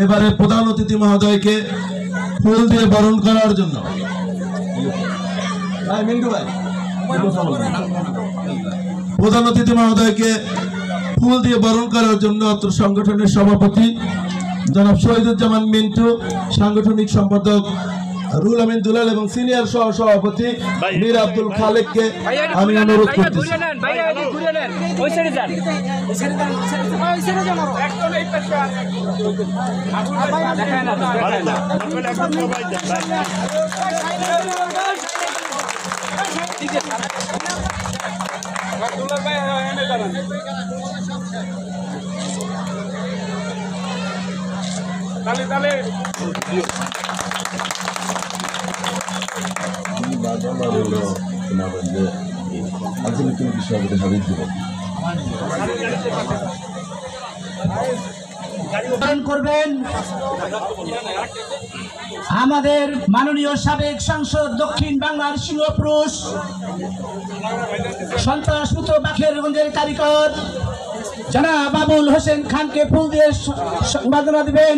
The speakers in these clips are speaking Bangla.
এবারে প্রধান অতিথি মহোদয়কে ফুল দিয়ে বরণ করার জন্য প্রধান অতিথি মহোদয়কে ফুল দিয়ে বরণ করার জন্য অত্র সংগঠনের সভাপতি জনাব শহীদুজ্জামান মিন্টু, সাংগঠনিক সম্পাদক রুল আমিন দুলাল এবং সিনিয়র সহ সভাপতি মীর আব্দুল খালেককে আমি অনুরোধ করতেছি। করবেন আমাদের মাননীয় সাবেক সাংসদ দক্ষিণ বাংলার সিংহপুরুষ সন্ত্রাসমুক্ত বাখেরগঞ্জের কারিগর জনাব বাবুল হোসেন খানকে ফুল দিয়ে সম্মাননা দিবেন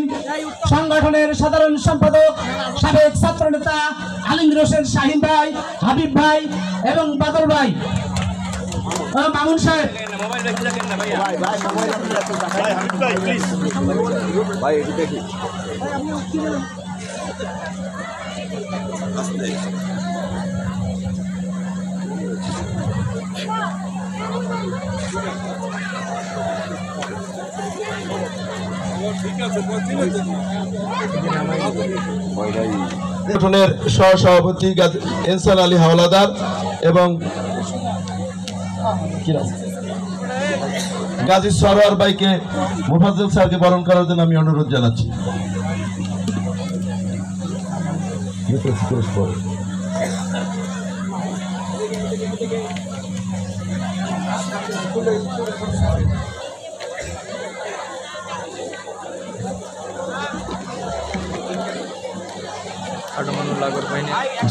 সংগঠনের সাধারণ সম্পাদক সাবেক ছাত্রনেতা আলিমগীর হোসেন শাহিন ভাই, হাবিব ভাই এবং বাদল ভাই। মামুন সাহেব সংগঠনের সহসভাপতি ইনসান আলী হাওলাদার এবং গাজী সরোয়ার ভাইকে মুফাজ্জল স্যারকে বরণ করার জন্য আমি অনুরোধ জানাচ্ছি।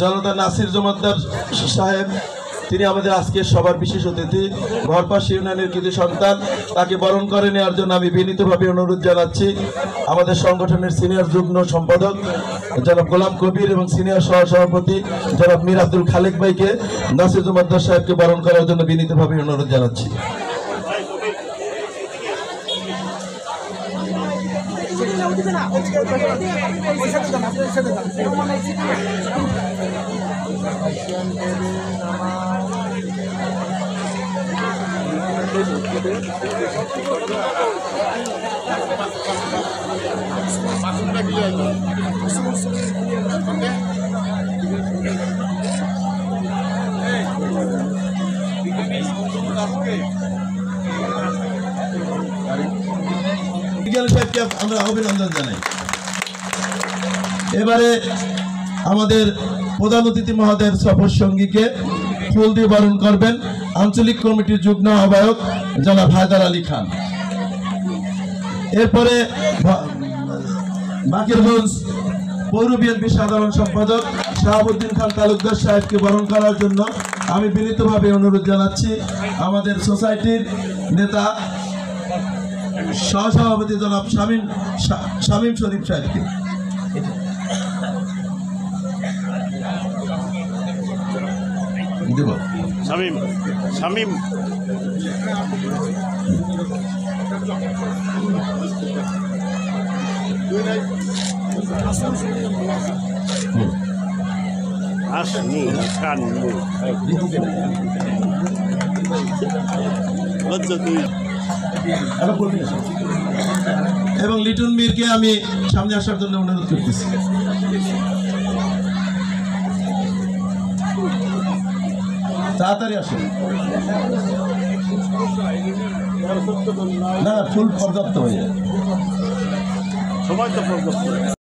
জনতা নাসির জমাদ্দার সাহেব, তিনি আমাদের আজকে সবার বিশেষ অতিথি, ঘরপাশ ইউনিয়নের কৃতি সন্তান, তাকে বরণ করে নেওয়ার জন্য আমি বিনীতভাবে অনুরোধ জানাচ্ছি। আমাদের সংগঠনের সিনিয়র যুগ্ম সম্পাদক জনাব গোলাম কবির এবং সিনিয়র সহসভাপতি জনাব মীর আব্দুল খালেক ভাইকে নাসির জমাদ্দার সাহেবকে বরণ করার জন্য বিনীতভাবে অনুরোধ জানাচ্ছি। আমরা অভিনন্দন জানাই। এবারে আমাদের প্রধান অতিথি মহোদয়ের সফর সঙ্গীকে ফুল দিয়ে বরণ করবেন আঞ্চলিক কমিটির যুগ্ম আহ্বায়ক জনাব হায়দার আলী খান। এরপরে বাকেরগঞ্জ পৌর বিএনপি সাধারণ সম্পাদক শাহাবুদ্দিন খান তালুকদার সাহেবকে বরণ করার জন্য আমি বিনীতভাবে অনুরোধ জানাচ্ছি আমাদের সোসাইটির নেতা সহসভাপতি জনাব শামীম শরীফ সাহেবকে। শামীম এবং লিটন মীরকে আমি সামনে আসার জন্য অনুরোধ করতেছি। তাড়াতাড়ি আসুন। না, ফুল পর্যাপ্ত হয়ে যায়, সময় তো পর্যাপ্ত।